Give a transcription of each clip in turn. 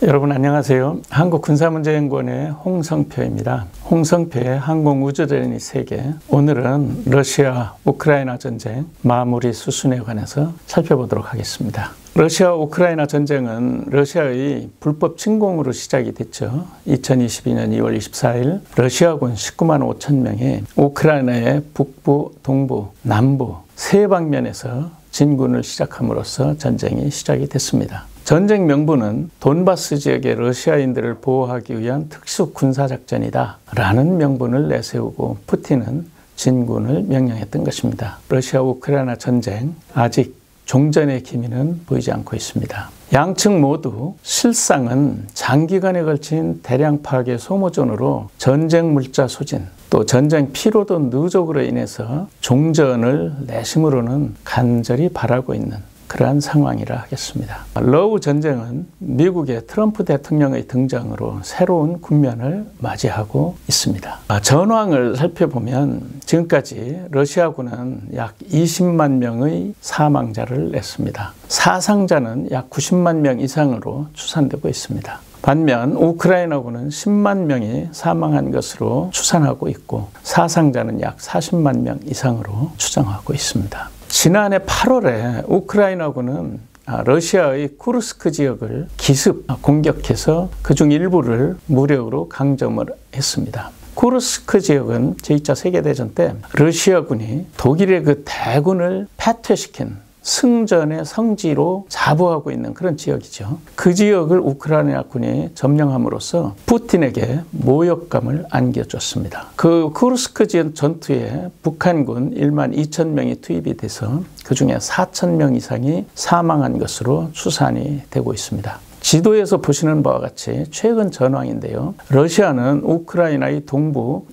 여러분 안녕하세요. 한국군사문제연구원의 홍성표입니다. 홍성표의 항공우주전의 세계, 오늘은 러시아 우크라이나 전쟁 마무리 수순에 관해서 살펴보도록 하겠습니다. 러시아 우크라이나 전쟁은 러시아의 불법 침공으로 시작이 됐죠. 2022년 2월 24일 러시아군 19만 5천 명이 우크라이나의 북부, 동부, 남부 세 방면에서 진군을 시작함으로써 전쟁이 시작이 됐습니다. 전쟁 명분은 돈바스 지역의 러시아인들을 보호하기 위한 특수 군사작전이다 라는 명분을 내세우고 푸틴은 진군을 명령했던 것입니다. 러시아 우크라이나 전쟁 아직 종전의 기미는 보이지 않고 있습니다. 양측 모두 실상은 장기간에 걸친 대량 파괴 소모전으로 전쟁 물자 소진 또 전쟁 피로도 누적으로 인해서 종전을 내심으로는 간절히 바라고 있는 그러한 상황이라 하겠습니다. 러우 전쟁은 미국의 트럼프 대통령의 등장으로 새로운 국면을 맞이하고 있습니다. 전황을 살펴보면 지금까지 러시아군은 약 20만 명의 사망자를 냈습니다. 사상자는 약 90만 명 이상으로 추산되고 있습니다. 반면 우크라이나군은 10만 명이 사망한 것으로 추산하고 있고 사상자는 약 40만 명 이상으로 추정하고 있습니다. 지난해 8월에 우크라이나군은 러시아의 쿠르스크 지역을 기습 공격해서 그중 일부를 무력으로 강점을 했습니다. 쿠르스크 지역은 제2차 세계대전 때 러시아군이 독일의 그 대군을 패퇴시킨 승전의 성지로 자부하고 있는 그런 지역이죠. 그 지역을 우크라이나군이 점령함으로써 푸틴에게 모욕감을 안겨줬습니다. 그 쿠르스크 지역 전투에 북한군 1만 2천 명이 투입이 돼서 그중에 4천 명 이상이 사망한 것으로 추산이 되고 있습니다. 지도에서 보시는 바와 같이 최근 전황인데요. 러시아는 우크라이나의 동부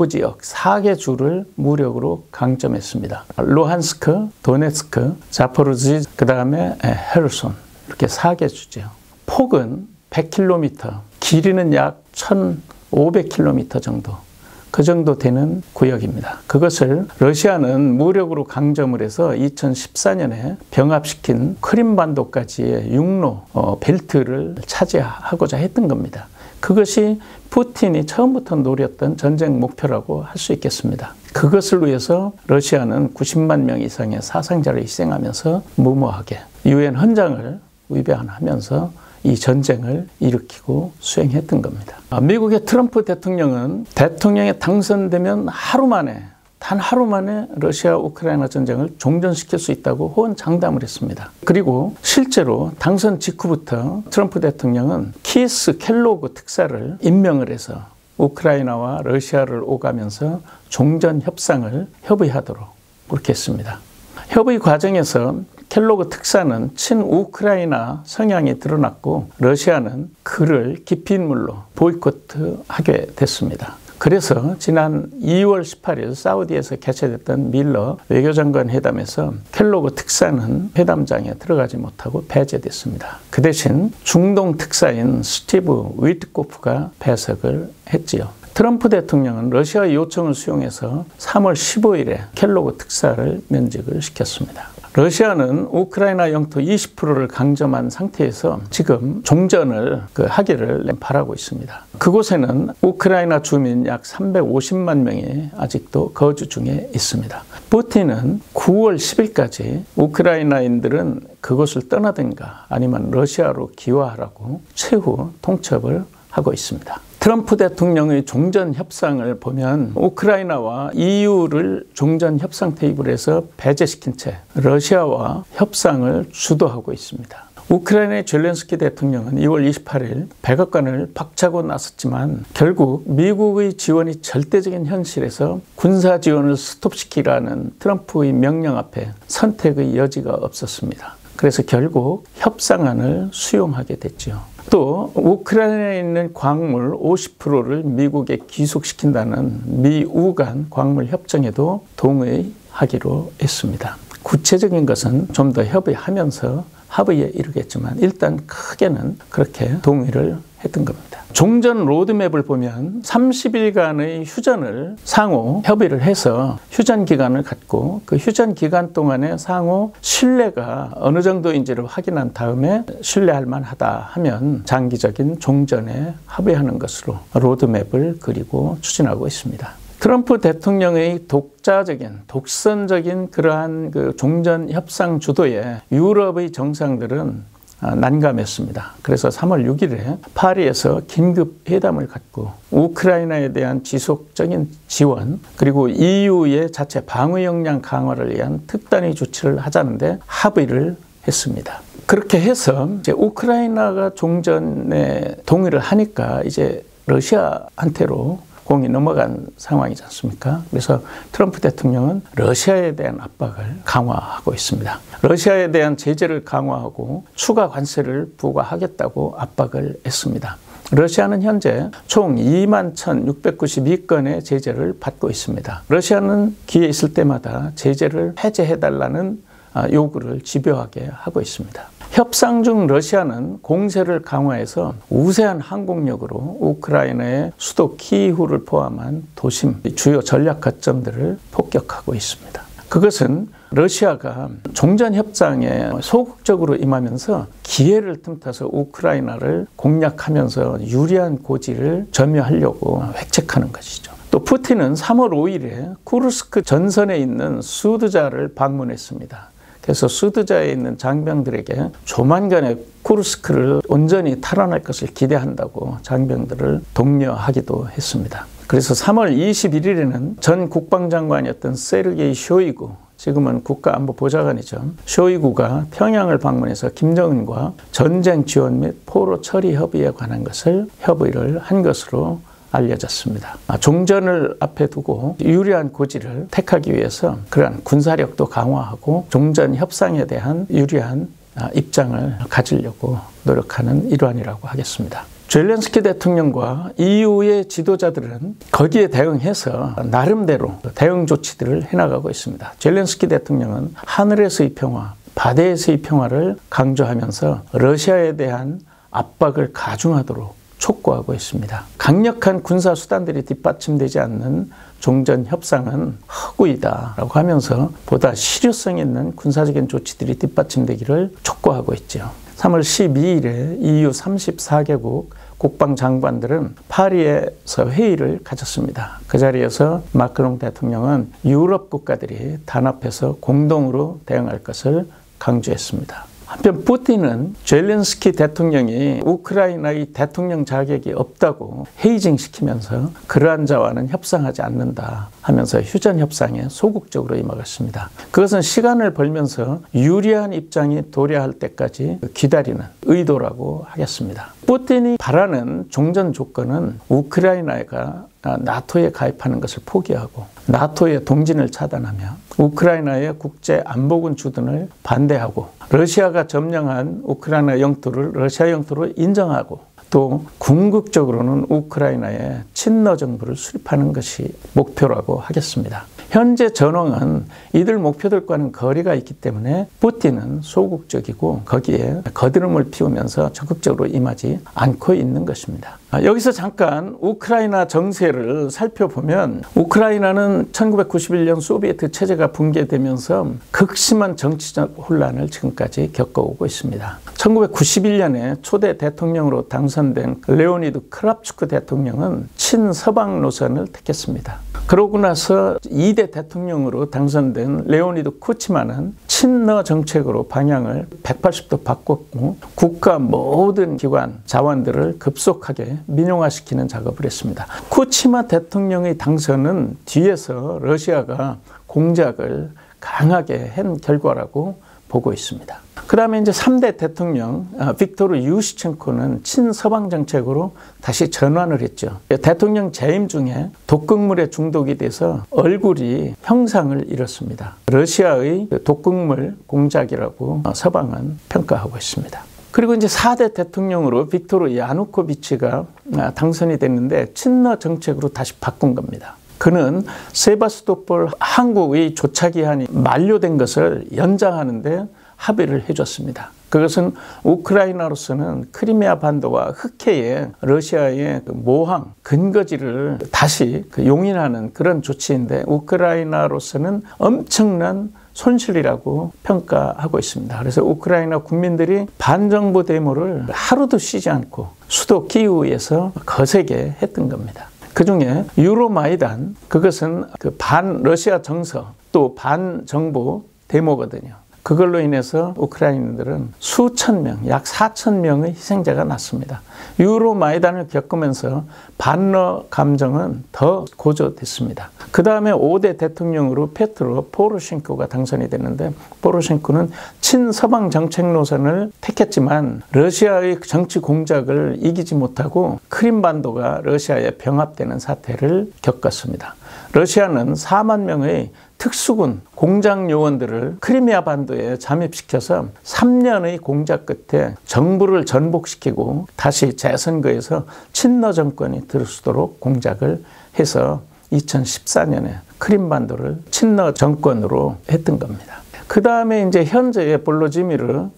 지역 4개 주를 무력으로 강점했습니다. 루한스크, 도네츠크, 자포로지, 그 다음에 헤르손 이렇게 4개 주죠. 폭은 100km, 길이는 약 1500km 정도. 그 정도 되는 구역입니다. 그것을 러시아는 무력으로 강점을 해서 2014년에 병합시킨 크림반도까지의 육로 벨트를 차지하고자 했던 겁니다. 그것이 푸틴이 처음부터 노렸던 전쟁 목표라고 할 수 있겠습니다. 그것을 위해서 러시아는 90만 명 이상의 사상자를 희생하면서 무모하게 유엔 헌장을 위배하면서 이 전쟁을 일으키고 수행했던 겁니다. 미국의 트럼프 대통령은 대통령에 당선되면 단 하루 만에 러시아 우크라이나 전쟁을 종전시킬 수 있다고 호언장담을 했습니다. 그리고 실제로 당선 직후부터 트럼프 대통령은 키스 켈로그 특사를 임명을 해서 우크라이나와 러시아를 오가면서 종전 협상을 협의하도록 그렇게 했습니다. 협의 과정에서 켈로그 특사는 친우크라이나 성향이 드러났고 러시아는 그를 깊이 인물로 보이콧하게 됐습니다. 그래서 지난 2월 18일 사우디에서 개최됐던 밀러 외교장관 회담에서 켈로그 특사는 회담장에 들어가지 못하고 배제됐습니다. 그 대신 중동 특사인 스티브 위트코프가 배석을 했지요. 트럼프 대통령은 러시아의 요청을 수용해서 3월 15일에 켈로그 특사를 면직을 시켰습니다. 러시아는 우크라이나 영토 20%를 강점한 상태에서 지금 종전을 하기를 바라고 있습니다. 그곳에는 우크라이나 주민 약 350만 명이 아직도 거주 중에 있습니다. 푸틴은 9월 10일까지 우크라이나인들은 그곳을 떠나든가 아니면 러시아로 귀화하라고 최후 통첩을 하고 있습니다. 트럼프 대통령의 종전 협상을 보면 우크라이나와 EU를 종전 협상 테이블에서 배제시킨 채 러시아와 협상을 주도하고 있습니다. 우크라이나의 젤렌스키 대통령은 2월 28일 백악관을 박차고 나섰지만 결국 미국의 지원이 절대적인 현실에서 군사 지원을 스톱시키라는 트럼프의 명령 앞에 선택의 여지가 없었습니다. 그래서 결국 협상안을 수용하게 됐죠. 또 우크라이나에 있는 광물 50%를 미국에 귀속시킨다는 미우 간 광물 협정에도 동의하기로 했습니다. 구체적인 것은 좀 더 협의하면서 합의에 이르겠지만 일단 크게는 그렇게 동의를 했던 겁니다. 종전 로드맵을 보면 30일간의 휴전을 상호 협의를 해서 휴전 기간을 갖고 그 휴전 기간 동안에 상호 신뢰가 어느 정도인지를 확인한 다음에 신뢰할 만하다 하면 장기적인 종전에 합의하는 것으로 로드맵을 그리고 추진하고 있습니다. 트럼프 대통령의 독자적인, 독선적인 그러한 그 종전 협상 주도에 유럽의 정상들은 난감했습니다. 그래서 3월 6일에 파리에서 긴급 회담을 갖고 우크라이나에 대한 지속적인 지원 그리고 EU의 자체 방위 역량 강화를 위한 특단의 조치를 하자는데 합의를 했습니다. 그렇게 해서 이제 우크라이나가 종전에 동의를 하니까 이제 러시아한테로 공이 넘어간 상황이지 않습니까? 그래서 트럼프 대통령은 러시아에 대한 압박을 강화하고 있습니다. 러시아에 대한 제재를 강화하고 추가 관세를 부과하겠다고 압박을 했습니다. 러시아는 현재 총 21,692건의 제재를 받고 있습니다. 러시아는 기회 있을 때마다 제재를 해제해달라는 요구를 집요하게 하고 있습니다. 협상 중 러시아는 공세를 강화해서 우세한 항공력으로 우크라이나의 수도 키이우를 포함한 도심, 주요 전략 거점들을 폭격하고 있습니다. 그것은 러시아가 종전협상에 소극적으로 임하면서 기회를 틈타서 우크라이나를 공략하면서 유리한 고지를 점유하려고 획책하는 것이죠. 또 푸틴은 3월 5일에 쿠르스크 전선에 있는 수드자를 방문했습니다. 그래서 수드자에 있는 장병들에게 조만간에 쿠르스크를 온전히 탈환할 것을 기대한다고 장병들을 독려하기도 했습니다. 그래서 3월 21일에는 전 국방장관이었던 세르게이 쇼이구, 지금은 국가안보보좌관이죠. 쇼이구가 평양을 방문해서 김정은과 전쟁 지원 및 포로 처리 협의에 관한 것을 협의를 한 것으로 알려졌습니다. 종전을 앞에 두고 유리한 고지를 택하기 위해서 그러한 군사력도 강화하고 종전 협상에 대한 유리한 입장을 가지려고 노력하는 일환이라고 하겠습니다. 젤렌스키 대통령과 EU의 지도자들은 거기에 대응해서 나름대로 대응 조치들을 해나가고 있습니다. 젤렌스키 대통령은 하늘에서의 평화, 바다에서의 평화를 강조하면서 러시아에 대한 압박을 가중하도록 촉구하고 있습니다. 강력한 군사 수단들이 뒷받침되지 않는 종전 협상은 허구이다라고 하면서 보다 실효성 있는 군사적인 조치들이 뒷받침되기를 촉구하고 있죠. 3월 12일에 EU 34개국 국방장관들은 파리에서 회의를 가졌습니다. 그 자리에서 마크롱 대통령은 유럽 국가들이 단합해서 공동으로 대응할 것을 강조했습니다. 한편 푸틴은 젤렌스키 대통령이 우크라이나의 대통령 자격이 없다고 헤이징시키면서 그러한 자와는 협상하지 않는다 하면서 휴전 협상에 소극적으로 임하겠습니다. 그것은 시간을 벌면서 유리한 입장이 도래할 때까지 기다리는 의도라고 하겠습니다. 푸틴이 바라는 종전 조건은 우크라이나가 나토에 가입하는 것을 포기하고 나토의 동진을 차단하며 우크라이나의 국제 안보군 주둔을 반대하고 러시아가 점령한 우크라이나 영토를 러시아 영토로 인정하고 또 궁극적으로는 우크라이나의 친러 정부를 수립하는 것이 목표라고 하겠습니다. 현재 전황은 이들 목표들과는 거리가 있기 때문에 푸틴은 소극적이고 거기에 거드름을 피우면서 적극적으로 임하지 않고 있는 것입니다. 여기서 잠깐 우크라이나 정세를 살펴보면 우크라이나는 1991년 소비에트 체제가 붕괴되면서 극심한 정치적 혼란을 지금까지 겪어오고 있습니다. 1991년에 초대 대통령으로 당선된 레오니드 크랍추크 대통령은 친서방 노선을 택했습니다. 그러고 나서 2대 대통령으로 당선된 레오니드 쿠치만은 친러 정책으로 방향을 180도 바꿨고 국가 모든 기관, 자원들을 급속하게 민영화시키는 작업을 했습니다. 쿠치마 대통령의 당선은 뒤에서 러시아가 공작을 강하게 한 결과라고 보고 있습니다. 그 다음에 이제 3대 대통령 빅토르 유시첸코는 친서방 정책으로 다시 전환을 했죠. 대통령 재임 중에 독극물에 중독이 돼서 얼굴이 형상을 잃었습니다. 러시아의 독극물 공작이라고 서방은 평가하고 있습니다. 그리고 이제 4대 대통령으로 빅토르 야누코비치가 당선이 됐는데 친러 정책으로 다시 바꾼 겁니다. 그는 세바스토폴 항구의 조차 기한이 만료된 것을 연장하는 데 합의를 해줬습니다. 그것은 우크라이나로서는 크리미아 반도와 흑해의 러시아의 그 모항, 근거지를 다시 용인하는 그런 조치인데 우크라이나로서는 엄청난 손실이라고 평가하고 있습니다. 그래서 우크라이나 국민들이 반정부 데모를 하루도 쉬지 않고 수도 키이우에서 거세게 했던 겁니다. 그중에 유로마이단, 그것은 그 반러시아 정서 또 반정부 데모거든요. 그걸로 인해서 우크라이나들은 수천 명, 약 4천 명의 희생자가 났습니다. 유로마이단을 겪으면서 반러 감정은 더 고조됐습니다. 그 다음에 5대 대통령으로 페트로 포로셴코가 당선이 됐는데 포로셴코는 친서방 정책 노선을 택했지만 러시아의 정치 공작을 이기지 못하고 크림반도가 러시아에 병합되는 사태를 겪었습니다. 러시아는 4만 명의 특수군 공작 요원들을 크리미아 반도에 잠입시켜서 3년의 공작 끝에 정부를 전복시키고 다시 재선거에서 친러 정권이 들어서도록 공작을 해서 2014년에 크림반도를 친러 정권으로 했던 겁니다. 그 다음에 이제 현재의 볼로지미르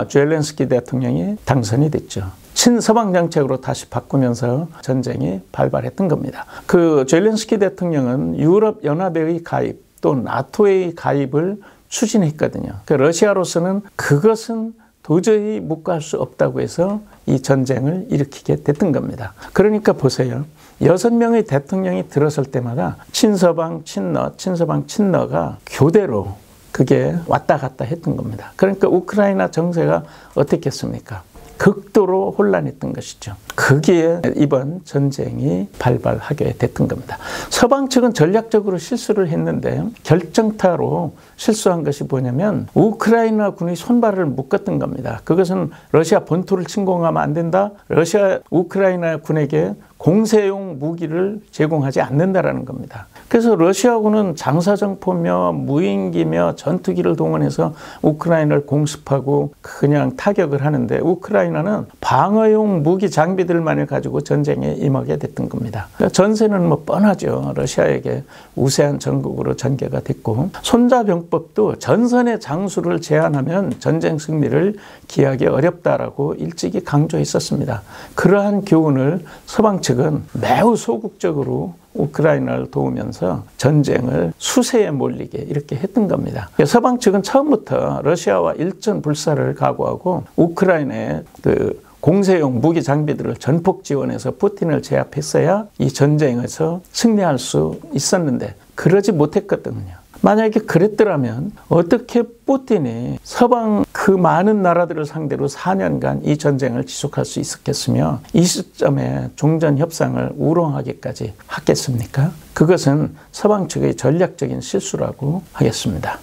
젤렌스키 대통령이 당선이 됐죠. 친서방 정책으로 다시 바꾸면서 전쟁이 발발했던 겁니다. 그 젤렌스키 대통령은 유럽 연합의 가입 또 나토의 가입을 추진했거든요. 그 러시아로서는 그것은 도저히 묵과할 수 없다고 해서 이 전쟁을 일으키게 됐던 겁니다. 그러니까 보세요. 6명의 대통령이 들어설 때마다 친서방, 친러, 친서방, 친러가 교대로 그게 왔다 갔다 했던 겁니다. 그러니까 우크라이나 정세가 어떻겠습니까? 극도로 혼란했던 것이죠. 거기에 이번 전쟁이 발발하게 됐던 겁니다. 서방 측은 전략적으로 실수를 했는데 결정타로 실수한 것이 뭐냐면 우크라이나 군의 손발을 묶었던 겁니다. 그것은 러시아 본토를 침공하면 안 된다. 러시아 우크라이나 군에게 공세용 무기를 제공하지 않는다라는 겁니다. 그래서 러시아군은 장사정포며 무인기며 전투기를 동원해서 우크라이나를 공습하고 그냥 타격을 하는데 우크라이나는 방어용 무기 장비들만을 가지고 전쟁에 임하게 됐던 겁니다. 전세는 뭐 뻔하죠. 러시아에게 우세한 전국으로 전개가 됐고 손자병법도 전선의 장수를 제한하면 전쟁 승리를 기하기 어렵다라고 일찍이 강조했었습니다. 그러한 교훈을 서방 측은 매우 소극적으로 우크라이나를 도우면서 전쟁을 수세에 몰리게 이렇게 했던 겁니다. 서방 측은 처음부터 러시아와 일전불사를 각오하고 우크라이나의 그 공세용 무기 장비들을 전폭 지원해서 푸틴을 제압했어야 이 전쟁에서 승리할 수 있었는데 그러지 못했거든요. 만약에 그랬더라면 어떻게 푸틴이 서방 그 많은 나라들을 상대로 4년간 이 전쟁을 지속할 수 있었겠으며 이 시점에 종전협상을 우롱하기까지 하겠습니까? 그것은 서방 측의 전략적인 실수라고 하겠습니다.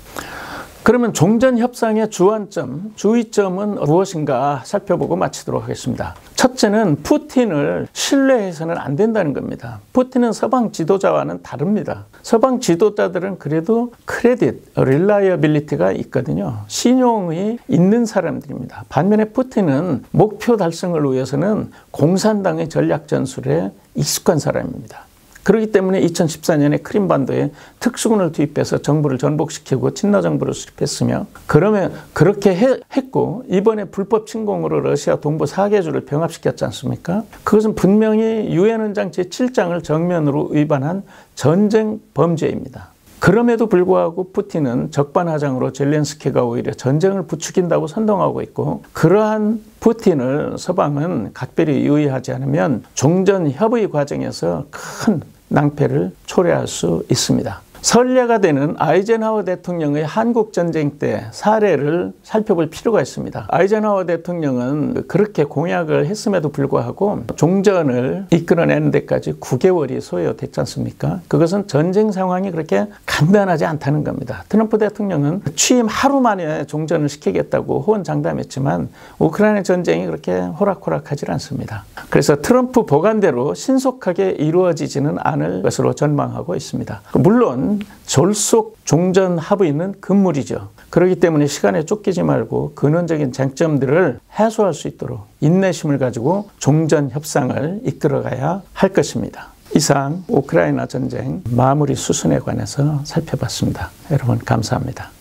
그러면 종전협상의 주안점, 주의점은 무엇인가 살펴보고 마치도록 하겠습니다. 첫째는 푸틴을 신뢰해서는 안 된다는 겁니다. 푸틴은 서방 지도자와는 다릅니다. 서방 지도자들은 그래도 크레딧, 릴라이어빌리티가 있거든요. 신용이 있는 사람들입니다. 반면에 푸틴은 목표 달성을 위해서는 공산당의 전략 전술에 익숙한 사람입니다. 그렇기 때문에 2014년에 크림반도에 특수군을 투입해서 정부를 전복시키고 친러 정부를 수립했으며 그러면 그렇게 했고 이번에 불법 침공으로 러시아 동부 4개주를 병합시켰지 않습니까? 그것은 분명히 유엔헌장 제7장을 정면으로 위반한 전쟁 범죄입니다. 그럼에도 불구하고 푸틴은 적반하장으로 젤렌스키가 오히려 전쟁을 부추긴다고 선동하고 있고 그러한 푸틴을 서방은 각별히 유의하지 않으면 종전협의 과정에서 큰 낭패를 초래할 수 있습니다. 선례가 되는 아이젠하워 대통령의 한국전쟁 때 사례를 살펴볼 필요가 있습니다. 아이젠하워 대통령은 그렇게 공약을 했음에도 불구하고 종전을 이끌어내는 데까지 9개월이 소요됐지 않습니까? 그것은 전쟁 상황이 그렇게 간단하지 않다는 겁니다. 트럼프 대통령은 취임 하루 만에 종전을 시키겠다고 호언장담했지만 우크라이나 전쟁이 그렇게 호락호락하지 않습니다. 그래서 트럼프 보관대로 신속하게 이루어지지는 않을 것으로 전망하고 있습니다. 물론 졸속 종전 합의는 금물이죠. 그렇기 때문에 시간에 쫓기지 말고 근원적인 쟁점들을 해소할 수 있도록 인내심을 가지고 종전 협상을 이끌어가야 할 것입니다. 이상 우크라이나 전쟁 마무리 수순에 관해서 살펴봤습니다. 여러분 감사합니다.